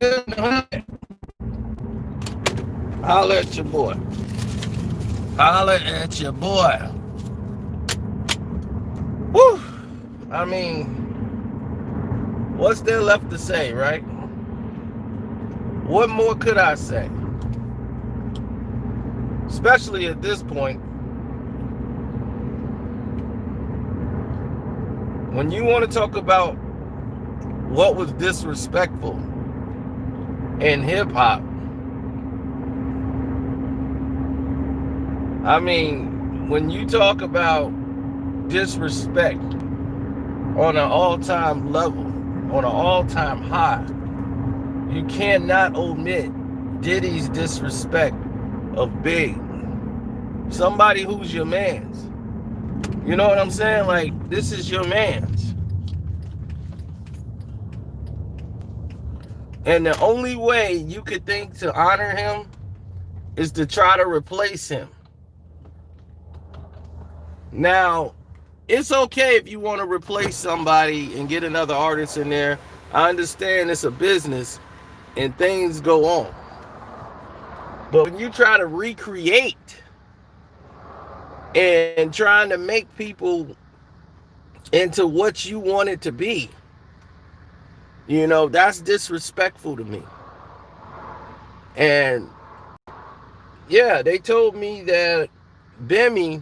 good in the hood, holla at your boy. Holla at your boy. Whew. I mean, what's there left to say, right? What more could I say? Especially at this point, when you want to talk about what was disrespectful in hip-hop, I mean, when you talk about disrespect on an all-time level, on an all-time high, you cannot omit Diddy's disrespect of Big. Somebody who's your man's. You know what I'm saying? Like, this is your man's. And the only way you could think to honor him is to try to replace him. Now, it's okay if you want to replace somebody and get another artist in there. I understand it's a business and things go on. But when you try to recreate and trying to make people into what you want it to be, you know, that's disrespectful to me. And yeah, they told me that Bimmy,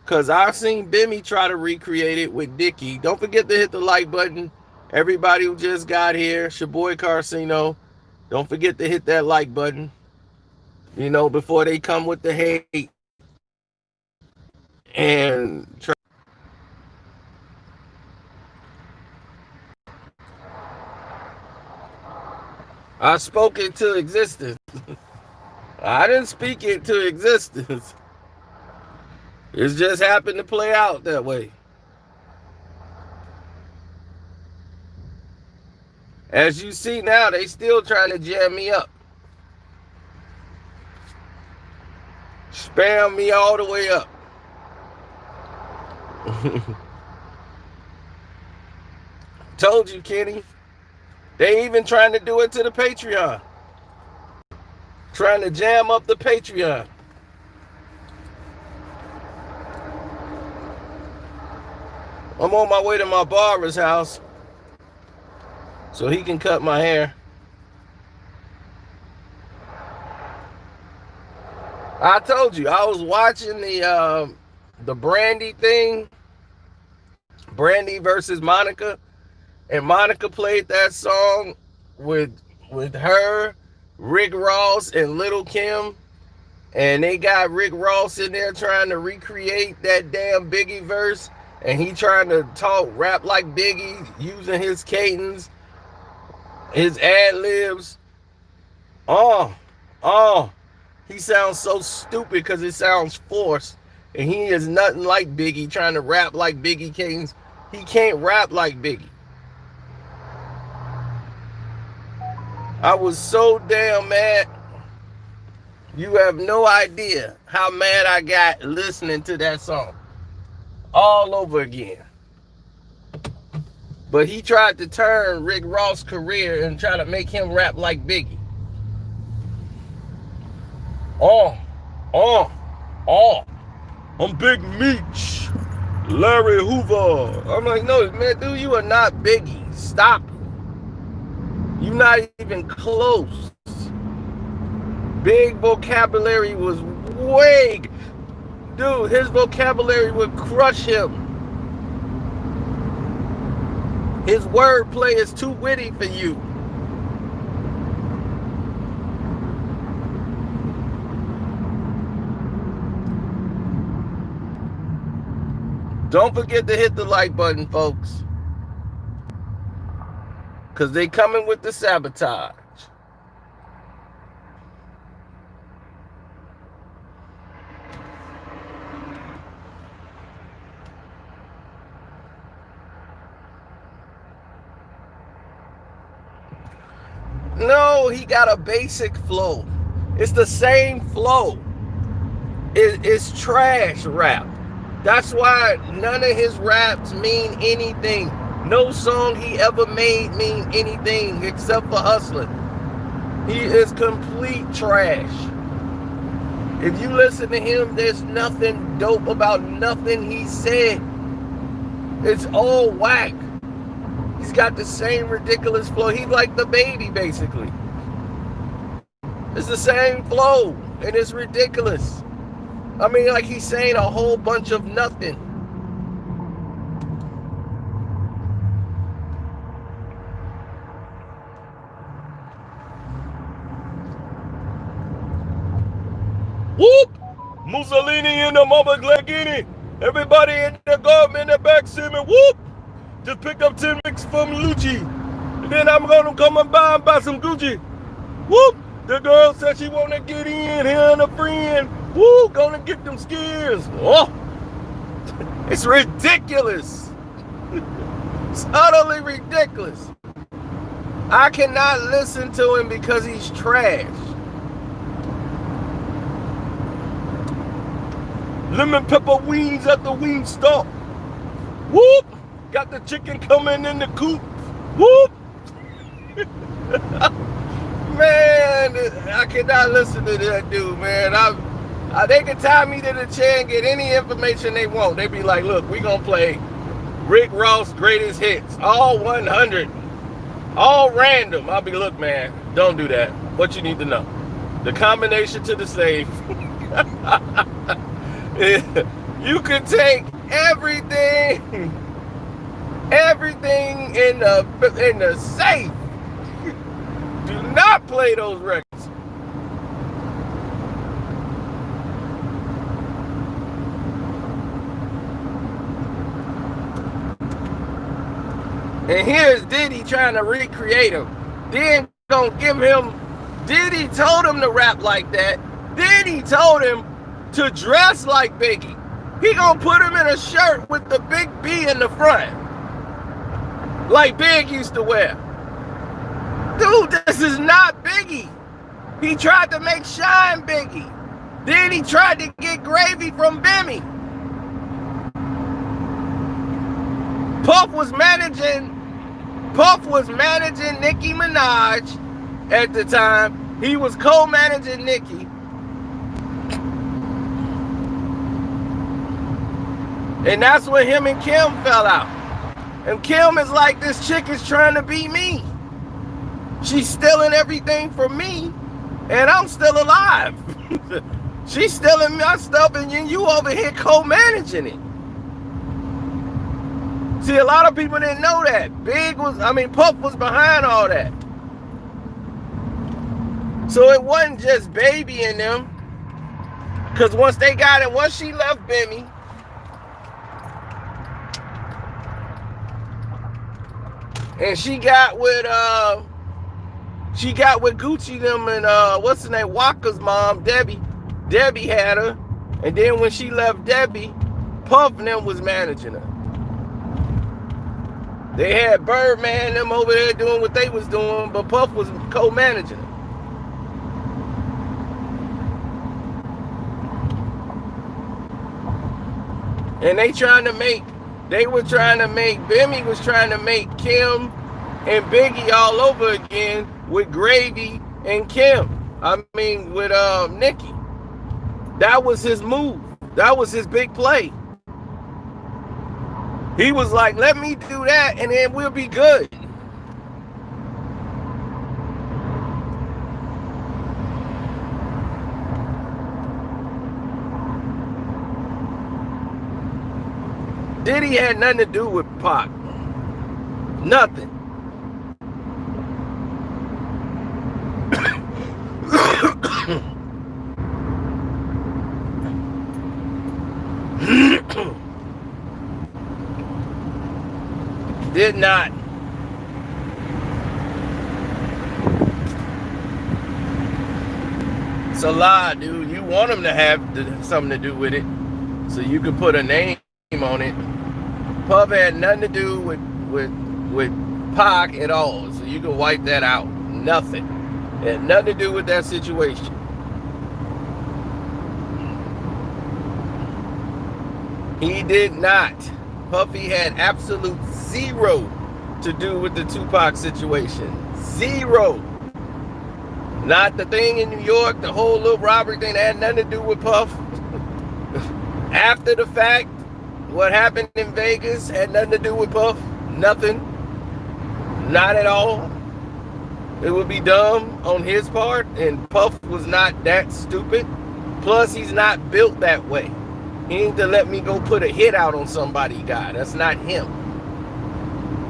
because I've seen Bimmy try to recreate it with Dickie. Don't forget to hit the like button. Everybody who just got here, it's your boy Carcino. Don't forget to hit that like button, you know, before they come with the hate and try. I spoke it to existence. I didn't speak it to existence. It just happened to play out that way. As you see now, they still trying to jam me up. Spam me all the way up. Told you, Kenny. They even trying to do it to the Patreon. Trying to jam up the Patreon. I'm on my way to my barber's house so he can cut my hair. I told you, I was watching the Brandy thing, Brandy versus Monica, and Monica played that song with her, Rick Ross, and Lil' Kim, and they got Rick Ross in there trying to recreate that damn Biggie verse, and he trying to rap like Biggie, using his cadence, his ad-libs. He sounds so stupid because it sounds forced, and he is nothing like Biggie trying to rap like Biggie cadence. He can't rap like Biggie. I was so damn mad. You have no idea how mad I got listening to that song all over again. But he tried to turn Rick Ross' career and try to make him rap like Biggie. I'm Big Meech, Larry Hoover. I'm like, no, man, dude, you are not Biggie. Stop. You're not even close. Big vocabulary was way... Dude, his vocabulary would crush him. His wordplay is too witty for you. Don't forget to hit the like button, folks. Because they coming with the sabotage. No, he got a basic flow. It's the same flow. It's trash rap. That's why none of his raps mean anything. No song he ever made mean anything except for hustling. He is complete trash. If you listen to him, there's nothing dope about nothing he said. It's all whack. He's got the same ridiculous flow. He's like the Baby, basically. It's the same flow, and it's ridiculous. I mean, like he's saying a whole bunch of nothing. Whoop! Mussolini in the Mama Glagini. Everybody in the garden in the back singing, whoop! Just pick up 10 mix from Lucci. And then I'm gonna come and buy some Gucci. Whoop! The girl said she wanna get in here and a friend. Woo! Gonna get them skins. Oh! It's ridiculous. It's utterly ridiculous. I cannot listen to him because he's trash. Lemon pepper wings at the wing stop. Whoop! Got the chicken coming in the coop. Whoop! Man, I cannot listen to that dude, man. They can tie me to the chair and get any information they want. They be like, look, we gonna play Rick Ross greatest hits, all 100, all random. I'll be, look, man, don't do that. What you need to know. The combination to the safe. You can take everything in the safe. Do not play those records. And here's Diddy trying to recreate him. Then gonna give him. Diddy told him to rap like that. Diddy told him to dress like Biggie. He gonna put him in a shirt with the big B in the front, like Big used to wear. Dude, this is not Biggie. He tried to make Shine Biggie. Then he tried to get Gravy from Bimmy. Puff was managing Nicki Minaj at the time. He was co-managing Nicki. And that's when him and Kim fell out. And Kim is like, this chick is trying to be me. She's stealing everything from me, and I'm still alive. She's stealing my stuff, and you over here co-managing it. See, a lot of people didn't know that. Puff was behind all that. So it wasn't just Baby and them. Because once she left Bimmy, and she got with Gucci them and what's her name, Waka's mom, Debbie. Debbie had her, and then when she left Debbie, Puff and them was managing her. They had Birdman them over there doing what they was doing, but Puff was co-managing her. And Bimmy was trying to make Kim and Biggie all over again with Gravy and Kim. With Nicki. That was his move. That was his big play. He was like, let me do that and then we'll be good. Diddy had nothing to do with Pac. Nothing. Did not. It's a lie, dude. You want him to have something to do with it, so you could put a name on it. Puff had nothing to do with Pac at all, so you can wipe that out. Nothing. It had nothing to do with that situation. He did not. Puffy had absolute zero to do with the Tupac situation. Zero. Not the thing in New York, the whole Lil Robert thing, that had nothing to do with Puff. After the fact, what happened in Vegas had nothing to do with Puff. Nothing. Not at all. It would be dumb on his part, and Puff was not that stupid. Plus, he's not built that way. He ain't to let me go put a hit out on somebody, guy. That's not him.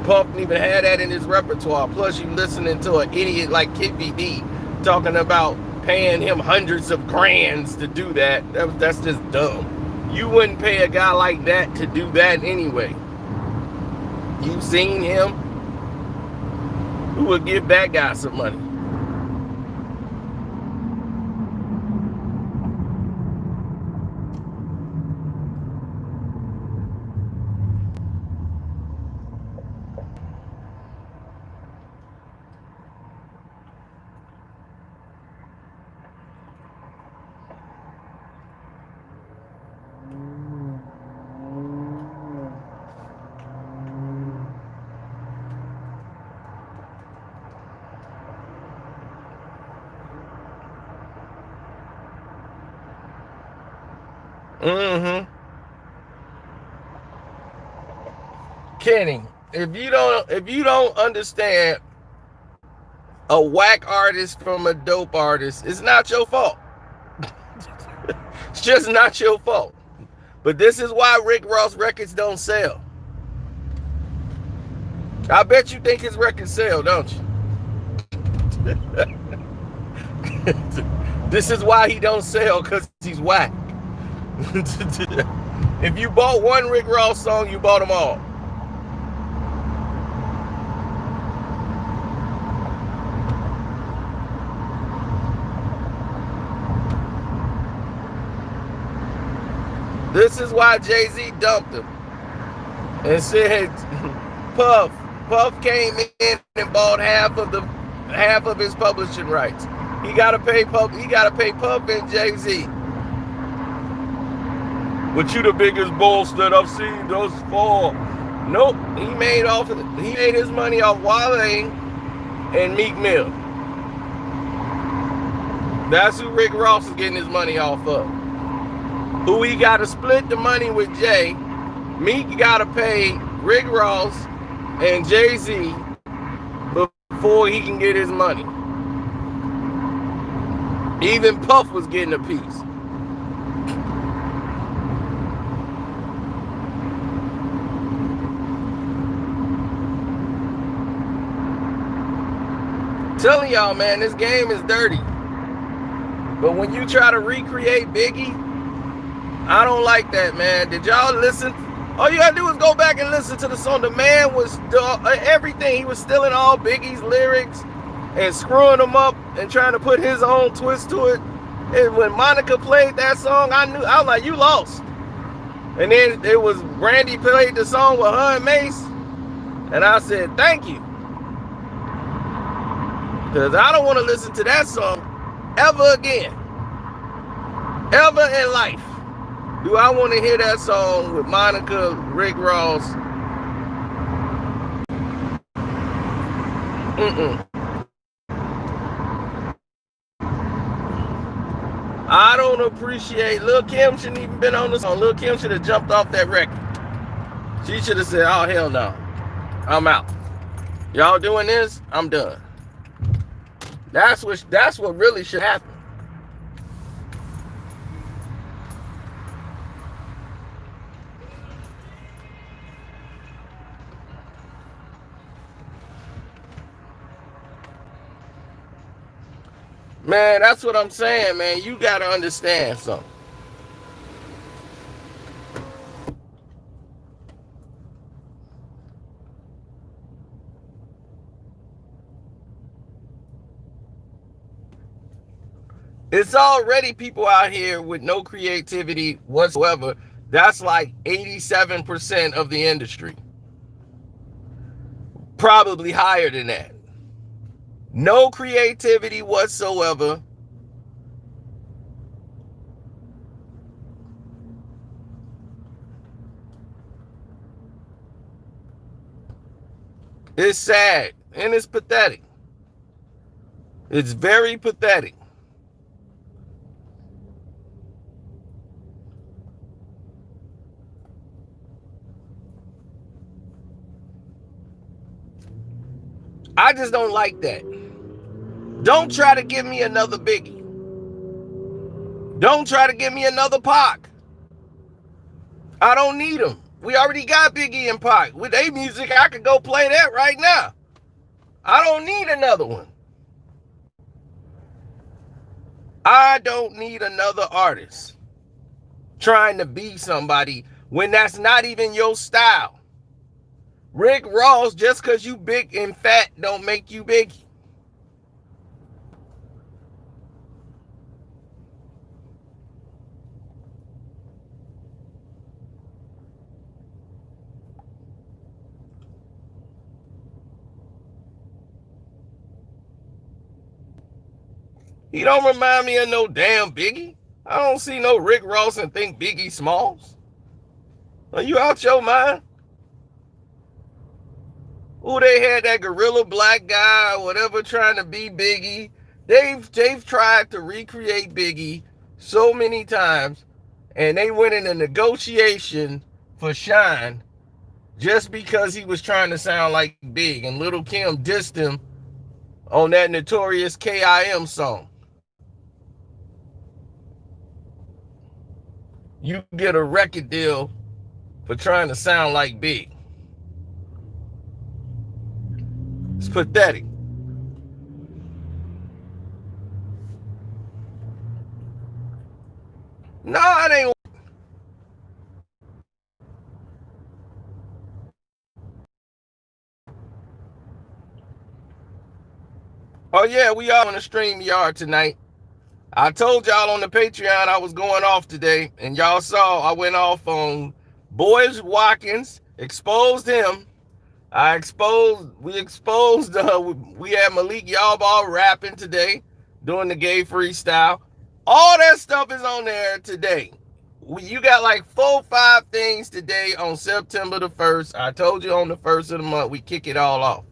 Puff didn't even have that in his repertoire. Plus, you listening to an idiot like Kid D talking about paying him hundreds of grands to do that. That's just dumb. You wouldn't pay a guy like that to do that anyway. You've seen him? Who would give that guy some money? Kenny, if you don't understand a whack artist from a dope artist, it's not your fault. It's just not your fault. But this is why Rick Ross records don't sell. I bet you think his records sell, don't you? This is why he don't sell, because he's whack. If you bought one Rick Ross song, you bought them all. This is why Jay-Z dumped him and said, Puff came in and bought half of his publishing rights. He gotta pay Puff and Jay-Z. But you the biggest boss that I've seen thus far. Nope, he made his money off Wale and Meek Mill. That's who Rick Ross is getting his money off of. Who he got to split the money with Jay. Meek got to pay Rick Ross and Jay-Z before he can get his money. Even Puff was getting a piece. Telling y'all, man, this game is dirty. But when you try to recreate Biggie, I don't like that, man. Did y'all listen? All you gotta do is go back and listen to the song. The man was everything. He was stealing all Biggie's lyrics and screwing them up and trying to put his own twist to it. And when Monica played that song, I was like, you lost. And then it was Brandy played the song with her and Mace. And I said, thank you. Because I don't want to listen to that song ever again. Ever in life. Do I want to hear that song with Monica, Rick Ross? I don't appreciate. Lil' Kim shouldn't even been on the song. Lil' Kim should have jumped off that record. She should have said, oh, hell no. I'm out. Y'all doing this? I'm done. That's what really should happen. Man, that's what I'm saying, man. You got to understand something. It's already people out here with no creativity whatsoever. That's like 87% of the industry. Probably higher than that. No creativity whatsoever. It's sad and it's pathetic. It's very pathetic. I just don't like that. Don't try to give me another Biggie. Don't try to give me another Pac. I don't need them. We already got Biggie and Pac. With their music, I could go play that right now. I don't need another one. I don't need another artist trying to be somebody when that's not even your style. Rick Ross, just because you big and fat don't make you Biggie. He don't remind me of no damn Biggie. I don't see no Rick Ross and think Biggie Smalls. Are you out your mind? Ooh, they had that gorilla black guy or whatever trying to be Biggie. They've tried to recreate Biggie so many times, and they went in a negotiation for Shine just because he was trying to sound like Big, and Lil' Kim dissed him on that notorious KIM song. You get a record deal for trying to sound like Big. It's pathetic. No, it ain't. Oh yeah, we are on the StreamYard tonight. I told y'all on the Patreon I was going off today, and y'all saw I went off on Boys Watkins, exposed him. We had Malik Yarball rapping today, doing the gay freestyle. All that stuff is on there today. You got like 4 or 5 things today on September the 1st. I told you on the 1st of the month, we kick it all off.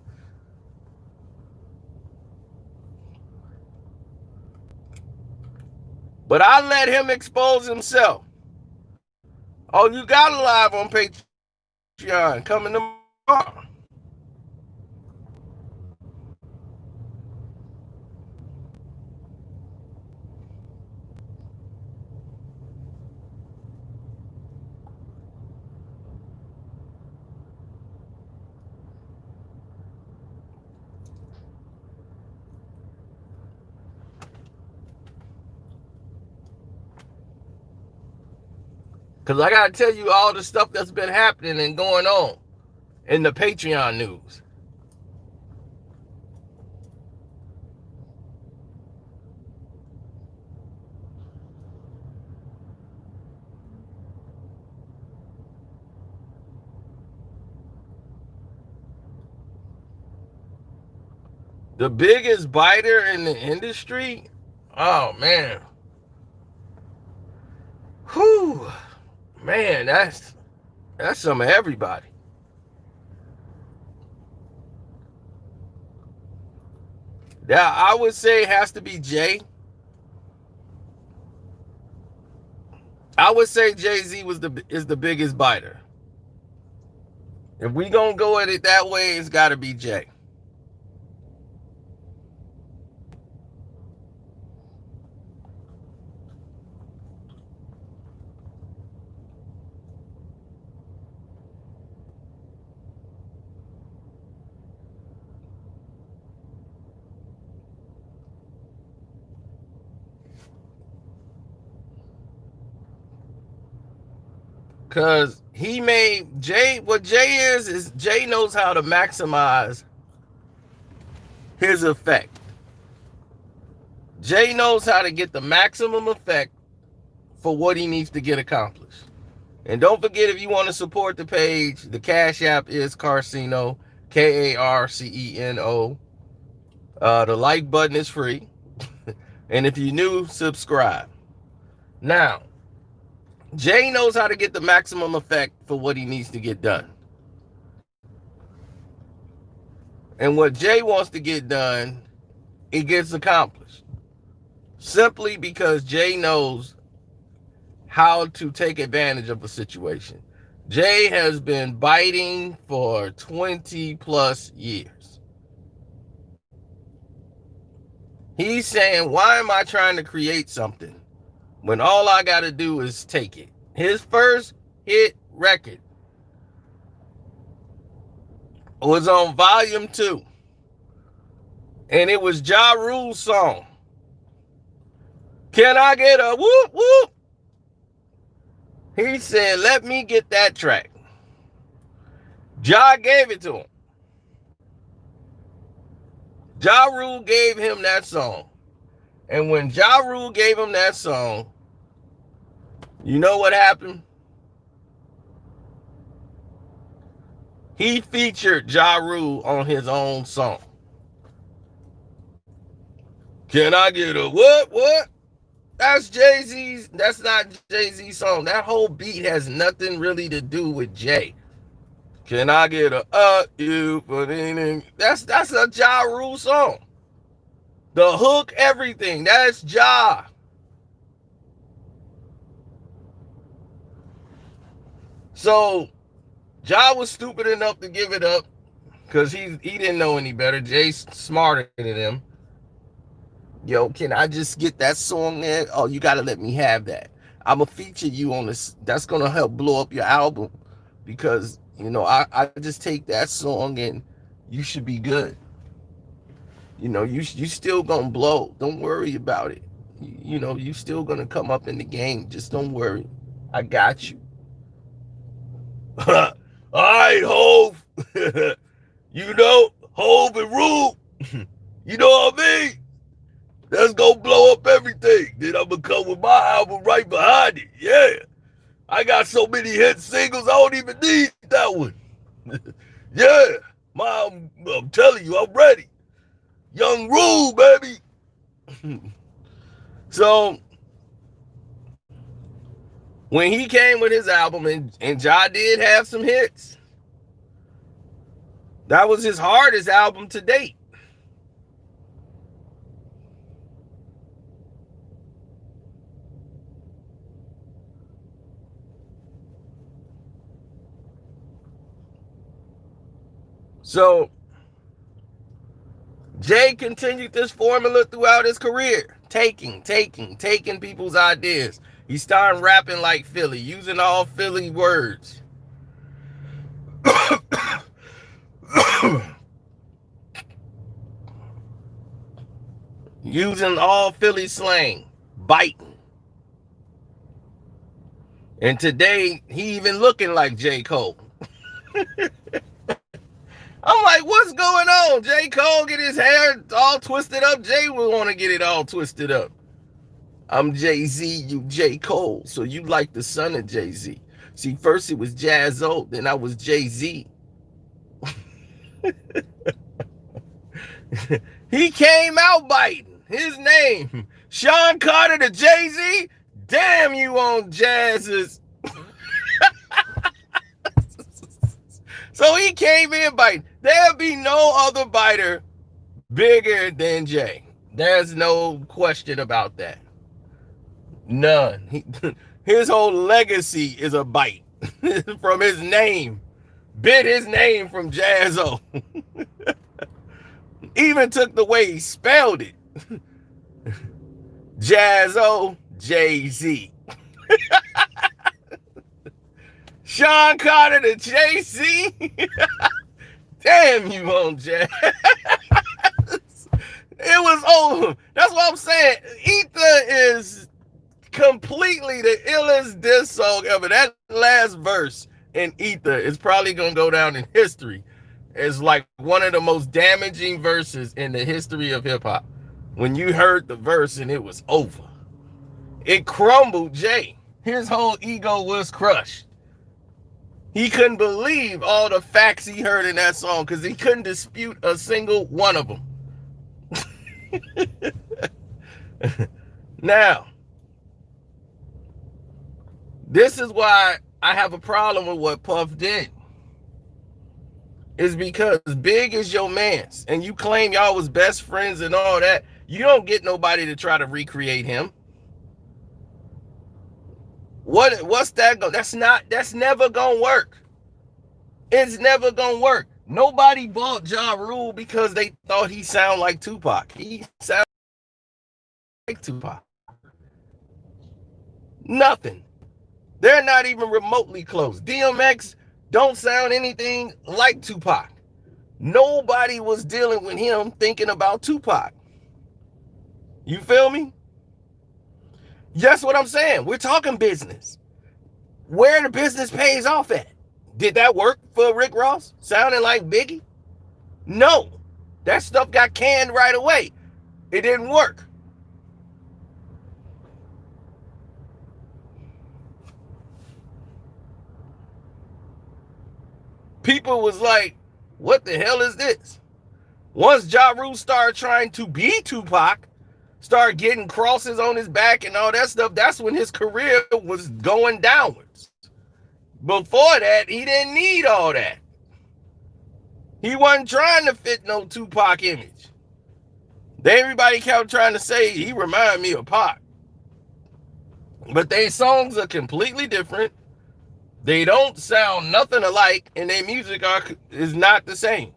But I let him expose himself. Oh, you got it live on Patreon coming tomorrow. Because I got to tell you all the stuff that's been happening and going on in the Patreon news. The biggest biter in the industry? Oh, man. Whew. Man, that's some of everybody. That I would say has to be Jay. I would say Jay-Z is the biggest biter. If we gonna go at it that way, it's gotta be Jay. Because he made Jay, what Jay is Jay knows how to maximize his effect. Jay knows how to get the maximum effect for what he needs to get accomplished. And don't forget, if you want to support the page, the Cash App is Carceno, Karceno. The like button is free. And if you're new, subscribe. Now, Jay knows how to get the maximum effect for what he needs to get done. And what Jay wants to get done, it gets accomplished. Simply because Jay knows how to take advantage of a situation. Jay has been biting for 20 plus years. He's saying, why am I trying to create something when all I got to do is take it? His first hit record was on volume 2. And it was Ja Rule's song. Can I get a whoop whoop? He said, let me get that track. Ja gave it to him. Ja Rule gave him that song. And when Ja Rule gave him that song, you know what happened? He featured Ja Rule on his own song. Can I get a what? That's Jay-Z's. That's not Jay-Z's song. That whole beat has nothing really to do with Jay. Can I get a you? That's a Ja Rule song. The hook, everything. That's Ja. So Ja was stupid enough to give it up because he didn't know any better. Jay's smarter than him. Yo, can I just get that song there? Oh, you got to let me have that. I'm going to feature you on this. That's going to help blow up your album because, you know, I just take that song and you should be good. You know, you still going to blow. Don't worry about it. You know, you still going to come up in the game. Just don't worry. I got you. All right, Hove. You know, Hove and Rule. You know what I mean? That's gonna blow up everything. Then I'm gonna come with my album right behind it. Yeah. I got so many hit singles, I don't even need that one. Yeah. I'm telling you, I'm ready. Young Rule, baby. So, when he came with his album, and Ja did have some hits, that was his hardest album to date. So, Jay continued this formula throughout his career, taking people's ideas. He started rapping like Philly, using all Philly words. Using all Philly slang, biting. And today, he even looking like J. Cole. I'm like, what's going on? J. Cole get his hair all twisted up. Jay will want to get it all twisted up. I'm Jay-Z, you J. Cole. So you like the son of Jay-Z. See, first it was Jazzo, then I was Jay-Z. He came out biting. His name, Sean Carter to Jay-Z. Damn, you on Jazz's. So he came in biting. There'll be no other biter bigger than Jay. There's no question about that. None. His whole legacy is a bite from his name. Bit his name from Jazzo. Even took the way he spelled it. Jazzo, Jay-Z. Sean Carter to Jay-Z. Damn, you on Jazz. It was over. That's what I'm saying. Ether is completely the illest diss song ever. That last verse in Ether is probably going to go down in history as like one of the most damaging verses in the history of hip-hop. When you heard the verse and it was over. It crumbled Jay. His whole ego was crushed. He couldn't believe all the facts he heard in that song because he couldn't dispute a single one of them. Now, this is why I have a problem with what Puff did. is because Big is your man's, and you claim y'all was best friends and all that. You don't get nobody to try to recreate him. What's that go? That's never gonna work. It's never gonna work. Nobody bought Ja Rule because they thought he sounded like Tupac. He sounded like Tupac. Nothing. They're not even remotely close. DMX don't sound anything like Tupac. Nobody was dealing with him thinking about Tupac. You feel me? That's what I'm saying. We're talking business. Where the business pays off at. Did that work for Rick Ross? Sounding like Biggie? No. That stuff got canned right away. It didn't work. People was like, what the hell is this? Once Ja Rule started trying to be Tupac, started getting crosses on his back and all that stuff, that's when his career was going downwards. Before that, he didn't need all that. He wasn't trying to fit no Tupac image. Everybody kept trying to say he reminded me of Pac. But their songs are completely different. They don't sound nothing alike, and their music is not the same.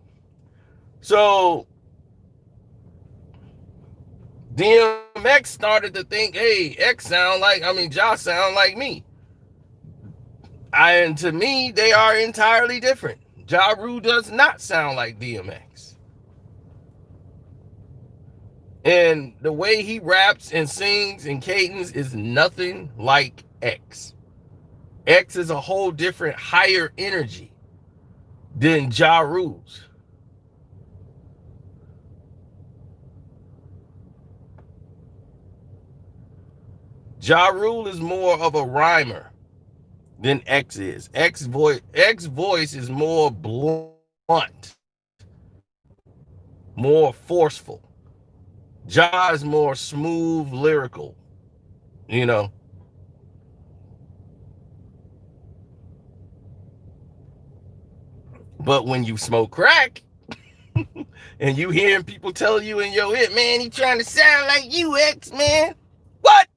So DMX started to think, hey, Ja sound like me. And to me, they are entirely different. Ja Rule does not sound like DMX. And the way he raps and sings and cadence is nothing like X. X is a whole different, higher energy than Ja Rule's. Ja Rule is more of a rhymer than X is. X voice is more blunt, more forceful. Ja is more smooth, lyrical, you know. But when you smoke crack and you hearing people tell you in your head, man, he trying to sound like you, X, man. What?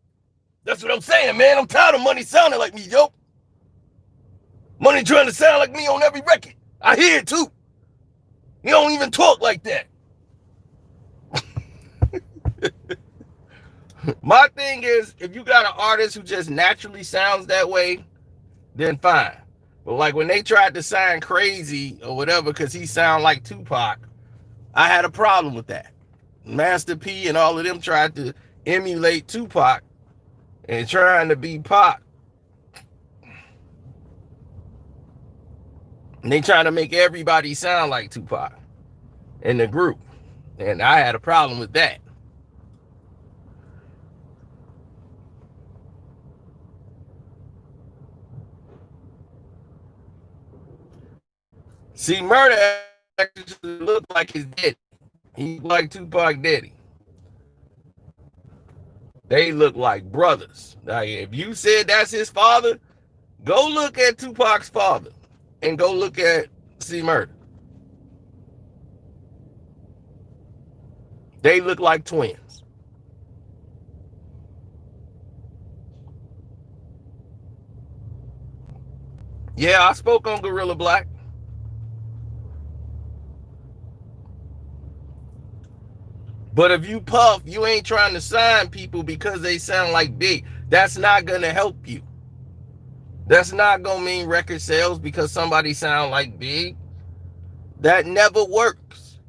That's what I'm saying, man. I'm tired of Money sounding like me, yo. Money trying to sound like me on every record. I hear it too. He don't even talk like that. My thing is, if you got an artist who just naturally sounds that way, then fine. But like when they tried to sign Crazy or whatever because he sound like Tupac, I had a problem with that. Master P and all of them tried to emulate Tupac and trying to be Pac. And they trying to make everybody sound like Tupac in the group. And I had a problem with that. See, Murder actually looked like his daddy. He like Tupac daddy. They look like brothers. Like if you said that's his father, go look at Tupac's father and go look at C Murder. They look like twins. Yeah, I spoke on Gorilla Black. But if you puff, you ain't trying to sign people because they sound like Big. That's not going to help you. That's not going to mean record sales because somebody sound like Big. That never works.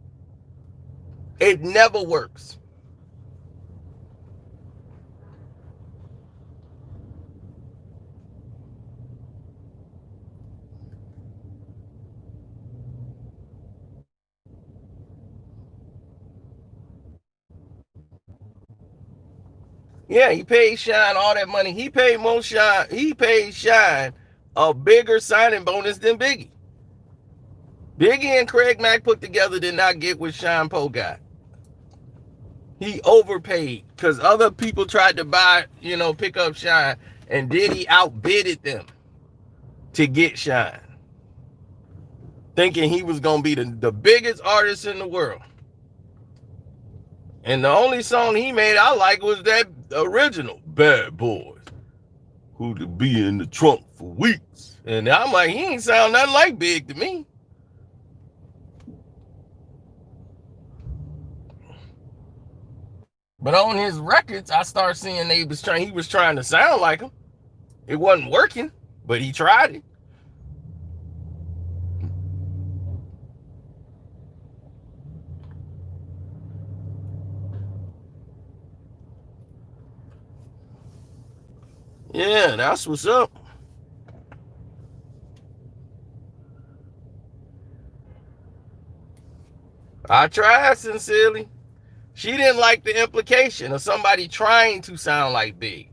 It never works. Yeah, he paid Shine all that money. He paid Shine a bigger signing bonus than Biggie. Biggie and Craig Mack put together did not get what Sean Poe got. He overpaid because other people tried to buy, pick up Shine, and Diddy outbidded them to get Shine. thinking he was gonna be the biggest artist in the world. And the only song he made I like was that original Bad Boys, who to be in the trunk for weeks. And I'm like, he ain't sound nothing like Big to me. But on his records, I started seeing he was trying to sound like him. It wasn't working, but he tried it. Yeah, that's what's up. I tried sincerely. She didn't like the implication of somebody trying to sound like Big.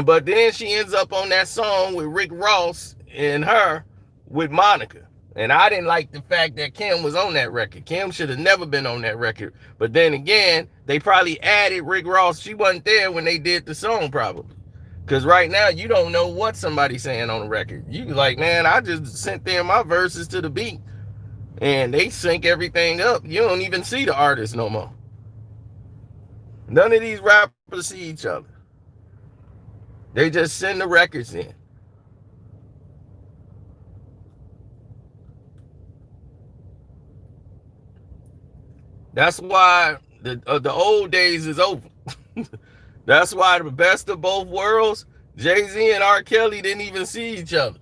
But then she ends up on that song with Rick Ross and her with Monica. And I didn't like the fact that Kim was on that record. Kim should have never been on that record. But then again, they probably added Rick Ross. She wasn't there when they did the song, probably. Because right now, you don't know what somebody's saying on the record. You like, man, I just sent them my verses to the beat. And they sync everything up. You don't even see the artist no more. None of these rappers see each other. They just send the records in. That's why the old days is over. That's why the best of both worlds, Jay-Z and R. Kelly didn't even see each other.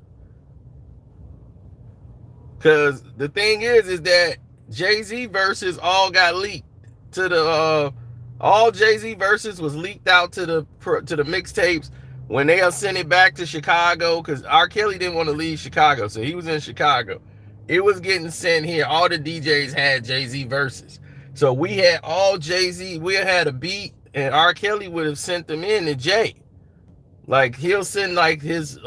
Because the thing is that Jay-Z verses all got leaked to the all Jay-Z verses was leaked out to the mixtapes when they sent it back to Chicago, because R. Kelly didn't want to leave Chicago, so he was in Chicago. It was getting sent here. All the DJs had Jay-Z verses. So we had all Jay-Z, we had a beat, and R. Kelly would have sent them in to Jay. Like, he'll send like his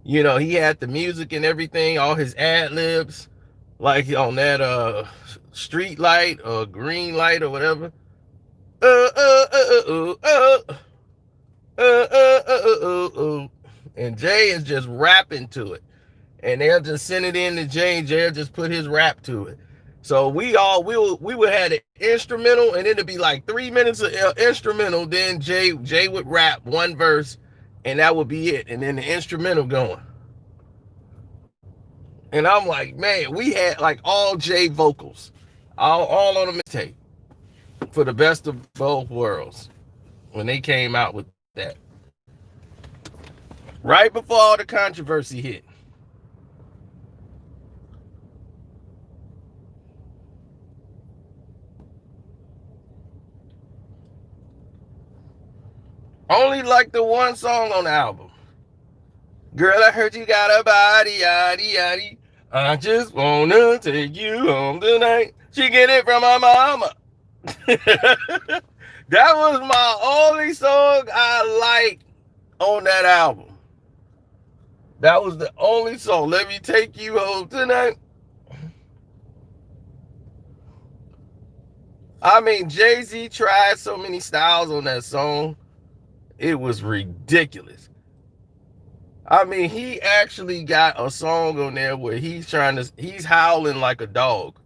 he had the music and everything, all his ad-libs, like on that street light or green light or whatever. And Jay is just rapping to it. And they'll just send it in to Jay, and Jay'll just put his rap to it. So we would have an instrumental, and it'd be like 3 minutes of instrumental. Then Jay would rap one verse, and that would be it. And then the instrumental going. And I'm like, man, we had like all Jay vocals, all on the mixtape for the best of both worlds when they came out with that. Right before all the controversy hit. Only like the one song on the album. Girl, I heard you got a body, yaddy, yaddy. I just wanna take you home tonight. She get it from my mama. That was my only song I liked on that album. That was the only song. Let me take you home tonight. I mean, Jay-Z tried so many styles on that song. It was ridiculous. I mean, he actually got a song on there where he's howling like a dog.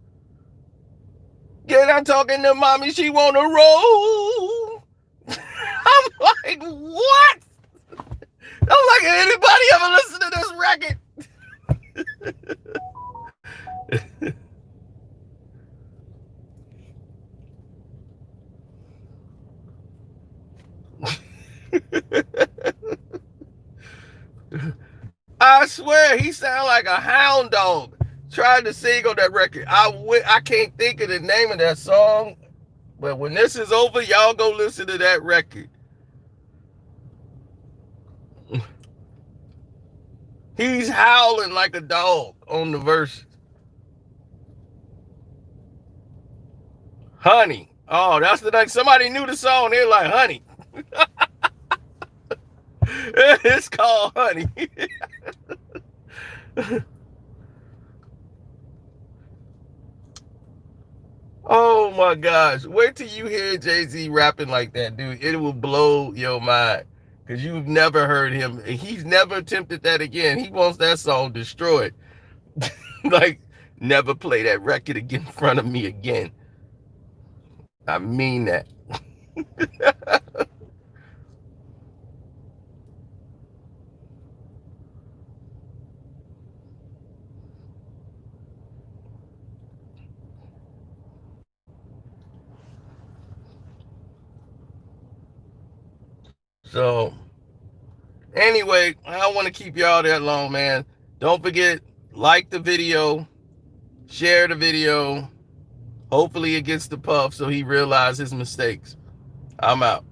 Yeah, I'm talking to mommy, she wanna roll. I'm like, what? I'm like, anybody ever listen to this record? I swear he sounded like a hound dog trying to sing on that record. I can't think of the name of that song, but when this is over, y'all go listen to that record. He's howling like a dog on the verse. Honey. Oh, that's the next. Somebody knew the song. They're like, Honey. It's called Honey. Oh my gosh. Wait till you hear Jay-Z rapping like that, dude. It will blow your mind. Because you've never heard him. He's never attempted that again. He wants that song destroyed. Like, Never play that record again in front of me again. I mean that. So anyway, I don't want to keep y'all that long, man. Don't forget, like the video, share the video. Hopefully it gets to Puff so he realizes his mistakes. I'm out.